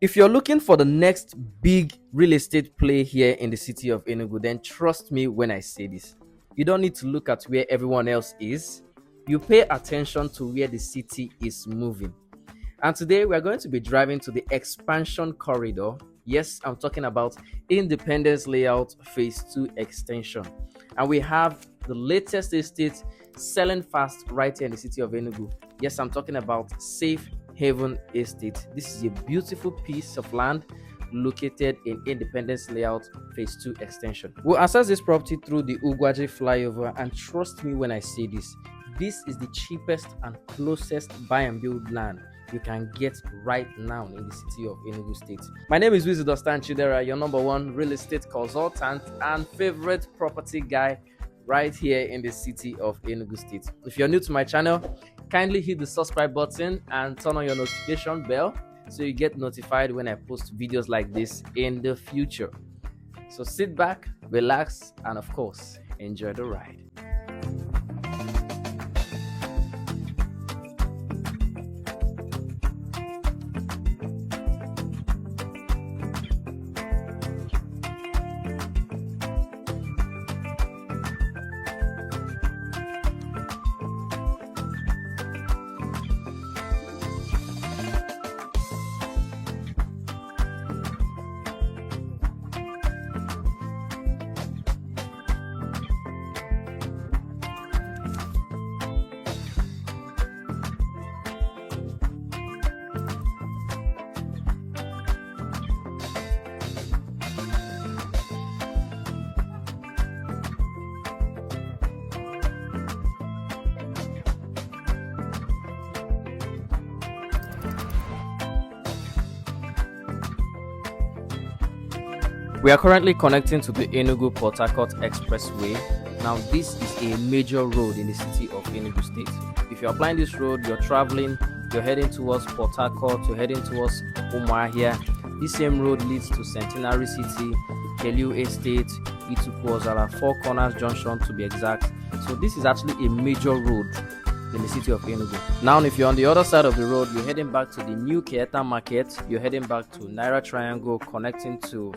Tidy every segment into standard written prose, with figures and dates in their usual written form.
If you're looking for the next big real estate play here in the city of Enugu, then trust me when I say this. You don't need to look at where everyone else is. You pay attention to where the city is moving. And today we're going to be driving to the expansion corridor. Yes, I'm talking about Independence Layout Phase 2 extension. And we have the latest estate selling fast right here in the city of Enugu. Yes, I'm talking about Safe Haven Estate. This is a beautiful piece of land located in Independence Layout Phase 2 extension. We'll access this property through the Ugwaji flyover, and trust me when I say this is the cheapest and closest buy and build land you can get right now in the city of Enugu State. My name is Wizzy Dostan Chidera, your number one real estate consultant and favorite property guy right here in the city of Enugu State. If you're new to my channel, kindly hit the subscribe button and turn on your notification bell so you get notified when I post videos like this in the future. So sit back, relax, and of course, enjoy the ride. We are currently connecting to the Enugu-Port Harcourt Expressway. Now, this is a major road in the city of Enugu State. If you're applying this road, you're traveling, you're heading towards Port Harcourt, you're heading towards Umuahia. This same road leads to Centenary City, Keliu Estate, Ituku-Ozara, Four Corners Junction to be exact. So this is actually a major road in the city of Enugu. Now, if you're on the other side of the road, you're heading back to the new Keeta Market, you're heading back to Naira Triangle, connecting to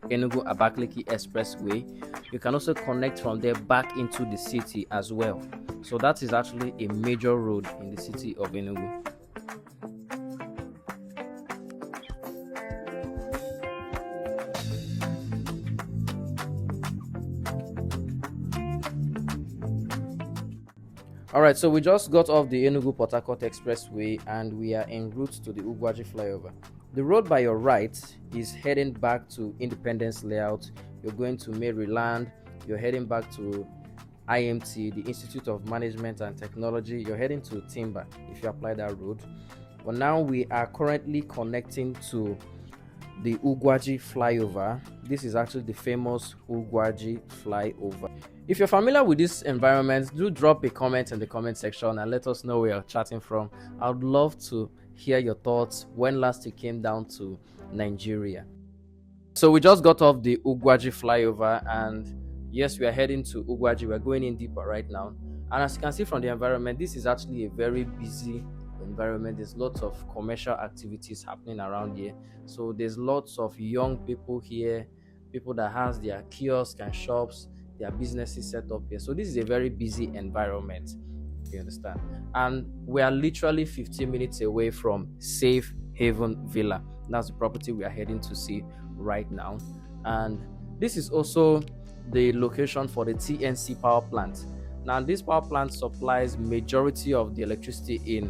Enugu Abakaliki Expressway. You can also connect from there back into the city as well. So that is actually a major road in the city of Enugu. Alright, so we just got off the Enugu-Port Harcourt Expressway and we are en route to the Ugwaji flyover. The road by your right is heading back to Independence Layout. You're going to Maryland. You're heading back to IMT, the Institute of Management and Technology. You're heading to Timber if you apply that road. But now we are currently connecting to the Ugwaji flyover. This is actually the famous Ugwaji flyover. If you're familiar with this environment, do drop a comment in the comment section and let us know where you're chatting from. I would love to hear your thoughts when last you came down to Nigeria. So we just got off the Ugwaji flyover, and yes, we are heading to Ugwaji. We're going in deeper right now. And as you can see from the environment, this is actually a very busy environment. There's lots of commercial activities happening around here. So there's lots of young people here, people that has their kiosks and shops, their businesses set up here. So this is a very busy environment. You understand? And we are literally 15 minutes away from Safe Haven Villa. That's the property we are heading to see right now. And this is also the location for the TNC power plant. Now, this power plant supplies majority of the electricity in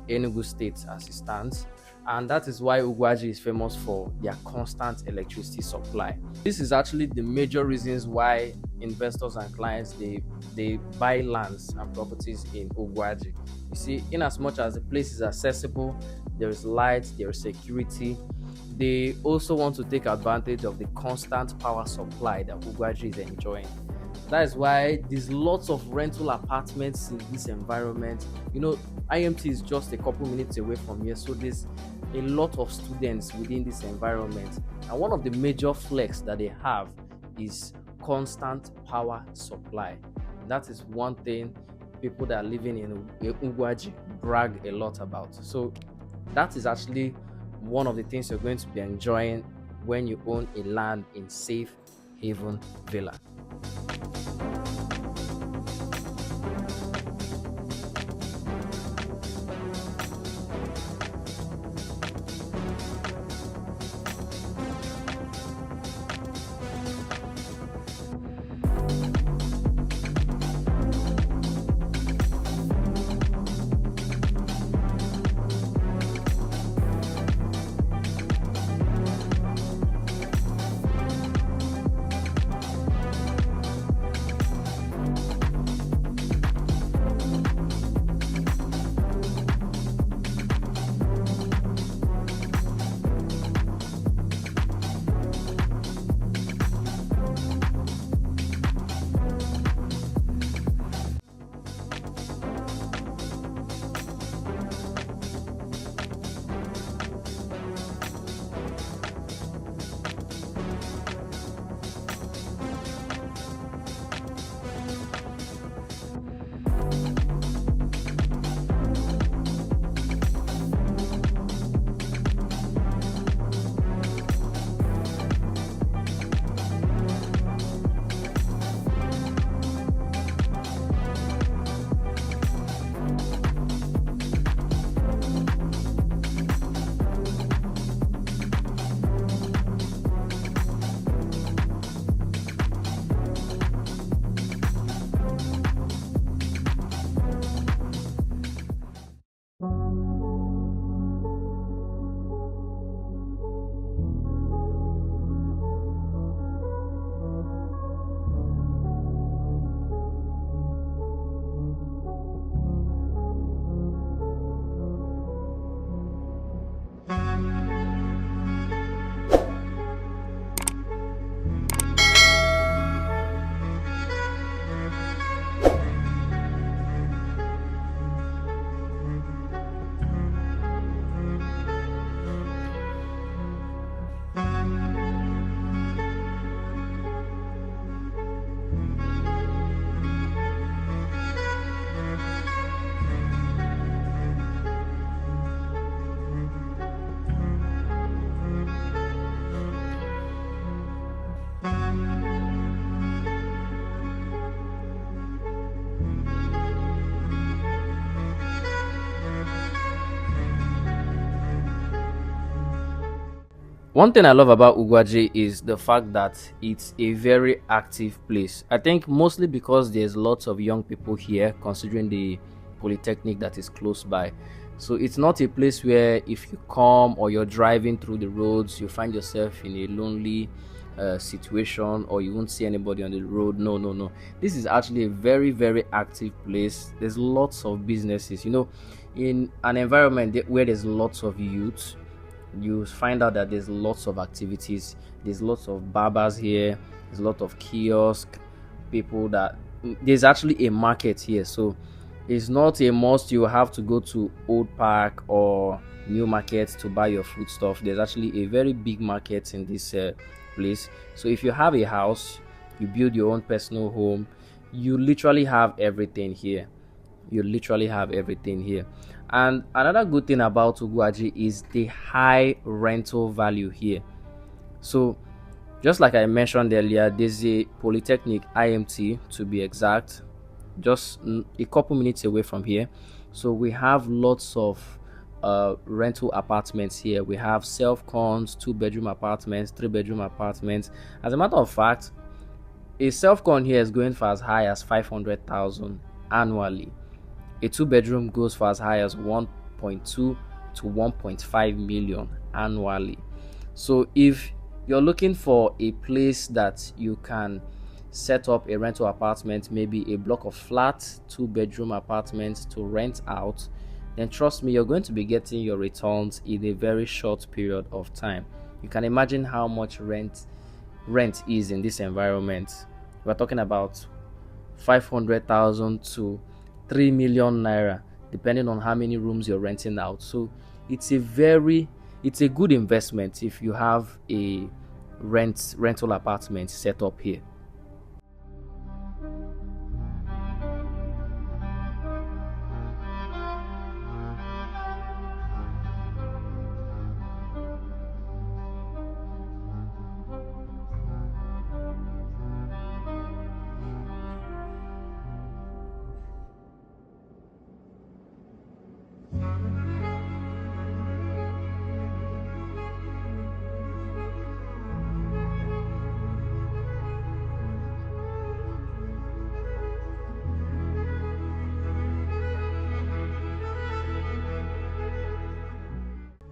Enugu State as it stands. And that is why Ugwaji is famous for their constant electricity supply. This is actually the major reasons why investors and clients they buy lands and properties in Ugwaji. You see, in as much as the place is accessible, there is light, there is security, they also want to take advantage of the constant power supply that Ugwaji is enjoying. That is why there's lots of rental apartments in this environment. You know, IMT is just a couple minutes away from here, so there's a lot of students within this environment. And one of the major flex that they have is constant power supply. That is one thing people that are living in Ugwaji brag a lot about. So that is actually one of the things you're going to be enjoying when you own a land in Safe Haven Villa. One thing I love about Ugwaje is the fact that it's a very active place. I think mostly because there's lots of young people here, considering the polytechnic that is close by. So it's not a place where if you come or you're driving through the roads, you find yourself in a lonely situation or you won't see anybody on the road. No, no, no. This is actually a very, very active place. There's lots of businesses. In an environment where there's lots of youth, you find out that there's lots of activities. There's lots of barbers here. There's a lot of kiosk people that there's actually a market here. So it's not a must you have to go to Old Park or New Market to buy your food stuff. There's actually a very big market in this place. So if you have a house, you build your own personal home, you literally have everything here. And another good thing about Uguaji is the high rental value here. So just like I mentioned earlier, there's a Polytechnic IMT, to be exact, just a couple minutes away from here. So we have lots of rental apartments here. We have self-cons, 2-bedroom apartments, 3-bedroom apartments. As a matter of fact, a self-con here is going for as high as 500,000 annually. A 2-bedroom goes for as high as 1.2 to 1.5 million annually. So if you're looking for a place that you can set up a rental apartment, maybe a block of flats, 2-bedroom apartments to rent out, then trust me, you're going to be getting your returns in a very short period of time. You can imagine how much rent is in this environment. We're talking about 500,000 to 3 million naira, depending on how many rooms you're renting out. So it's a good investment if you have a rental apartment set up here.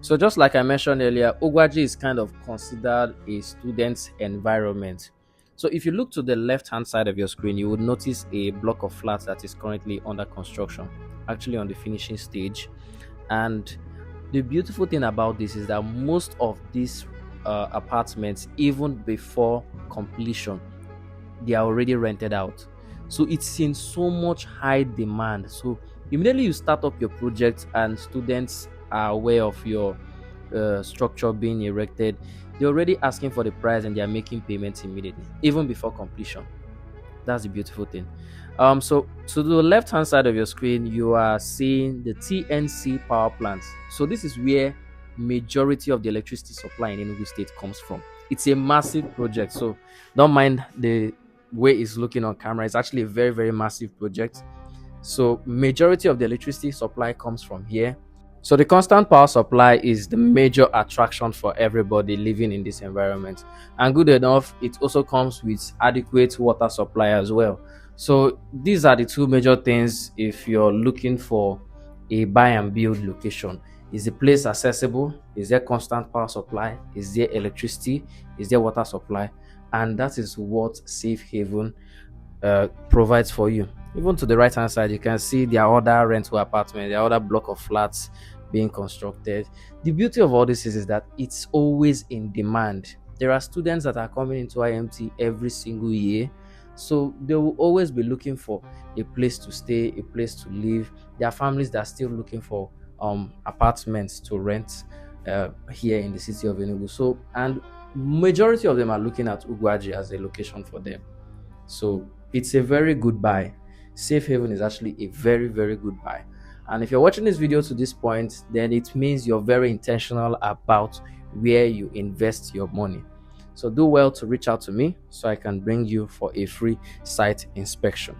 So just like I mentioned earlier, Ogwaji is kind of considered a student's environment. So if you look to the left hand side of your screen, you would notice a block of flats that is currently under construction, actually on the finishing stage. And the beautiful thing about this is that most of these apartments, even before completion, they are already rented out. So it's in so much high demand. So immediately you start up your project and students are aware of your structure being erected, they're already asking for the price and they are making payments immediately, even before completion. That's the beautiful thing. So to the left hand side of your screen, you are seeing the TNC power plants. So this is where majority of the electricity supply in Enugu State comes from. It's a massive project, so don't mind the way it's looking on camera. It's actually a very, very massive project. So majority of the electricity supply comes from here. So the constant power supply is the major attraction for everybody living in this environment. And good enough, it also comes with adequate water supply as well. So these are the two major things if you're looking for a buy and build location. Is the place accessible? Is there constant power supply? Is there electricity? Is there water supply? And that is what Safe Haven provides for you. Even to the right hand side, you can see there are other rental apartments, there are other block of flats being constructed. The beauty of all this is that it's always in demand. There are students that are coming into IMT every single year, so they will always be looking for a place to stay, a place to live. There are families that are still looking for apartments to rent here in the city of Enugu. So, and majority of them are looking at Ugwaji as a location for them. So it's a very good buy. Safe Haven is actually a very, very good buy. And if you're watching this video to this point, then it means you're very intentional about where you invest your money. So do well to reach out to me so I can bring you for a free site inspection.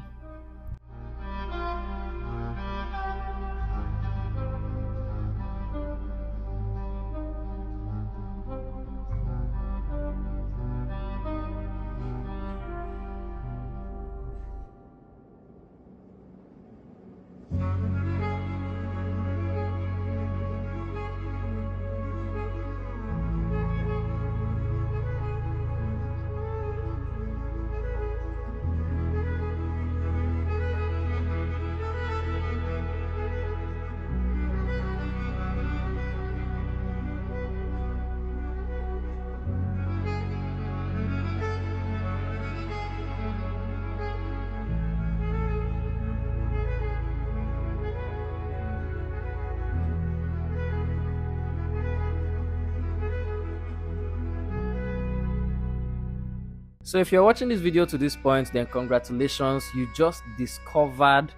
So if you're watching this video to this point, then congratulations, you just discovered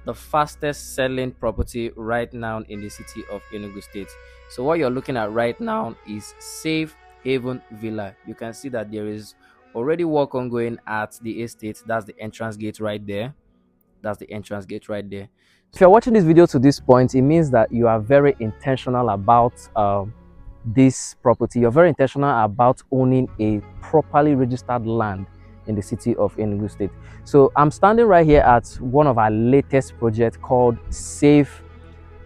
the fastest selling property right now in the city of Enugu State. So what you're looking at right now is Safe Haven Villa. You can see that there is already work ongoing at the estate. That's the entrance gate right there. That's the entrance gate right there. If you're watching this video to this point, it means that you are very intentional about this property. You're very intentional about owning a properly registered land in the city of Enugu State. So I'm standing right here at one of our latest projects called Safe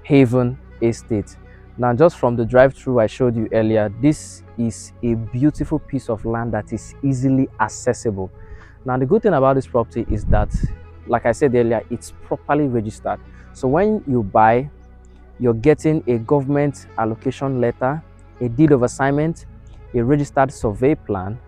Haven Estate. Now, just from the drive-through I showed you earlier, this is a beautiful piece of land that is easily accessible. Now, the good thing about this property is that, like I said earlier, it's properly registered. So when you buy, you're getting a government allocation letter, a deed of assignment, a registered survey plan,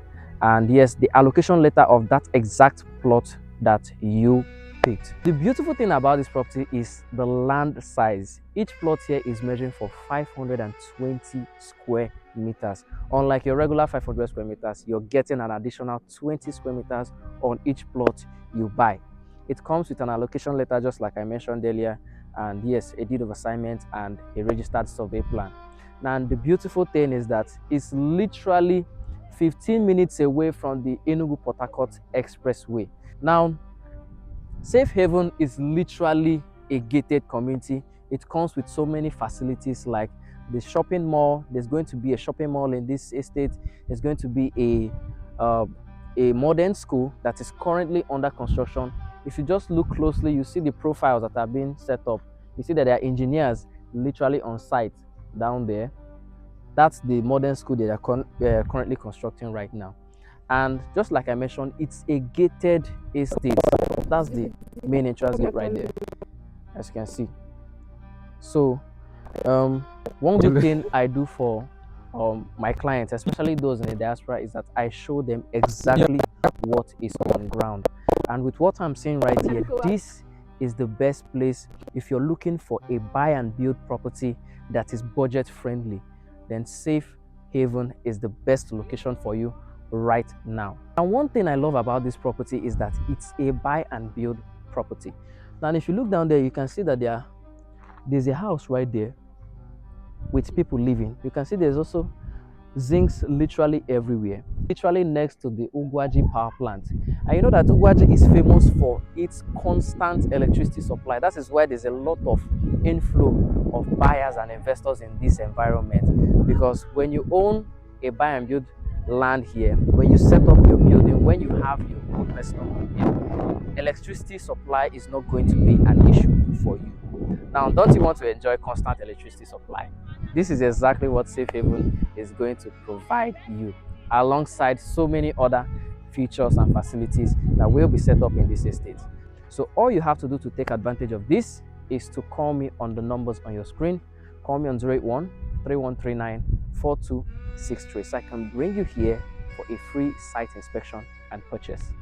and yes, the allocation letter of that exact plot that you picked. The beautiful thing about this property is the land size. Each plot here is measuring for 520 square meters. Unlike your regular 500 square meters, you're getting an additional 20 square meters on each plot you buy. It comes with an allocation letter, just like I mentioned earlier, and yes, a deed of assignment and a registered survey plan. Now, the beautiful thing is that it's literally 15 minutes away from the Enugu Port Harcourt Expressway. Now, Safe Haven is literally a gated community. It comes with so many facilities like the shopping mall. There's going to be a shopping mall in this estate. There's going to be a modern school that is currently under construction. If you just look closely, you see the profiles that are being set up. You see that there are engineers literally on site down there, that's the modern school they are currently constructing right now. And just like I mentioned, it's a gated estate. That's the main entrance gate right there, as you can see. So one good thing I do for my clients, especially those in the diaspora, is that I show them exactly what is on ground. And with what I'm saying right here, this is the best place if you're looking for a buy and build property that is budget friendly. Then Safe Haven is the best location for you right now. And one thing I love about this property is that it's a buy and build property. Now if you look down there, you can see that there's a house right there with people living. You can see there's also zincs literally everywhere, literally next to the Ugwaji power plant. And you know that Ugwaji is famous for its constant electricity supply. That is why there's a lot of inflow of buyers and investors in this environment, because when you own a buy and build land here, when you set up your building, when you have your own personal building, electricity supply is not going to be an issue for you. Now, don't you want to enjoy constant electricity supply? This is exactly what Safe Haven is going to provide you, alongside so many other features and facilities that will be set up in this estate. So all you have to do to take advantage of this is to call me on the numbers on your screen. Call me on 081 3139 4263 so I can bring you here for a free site inspection and purchase.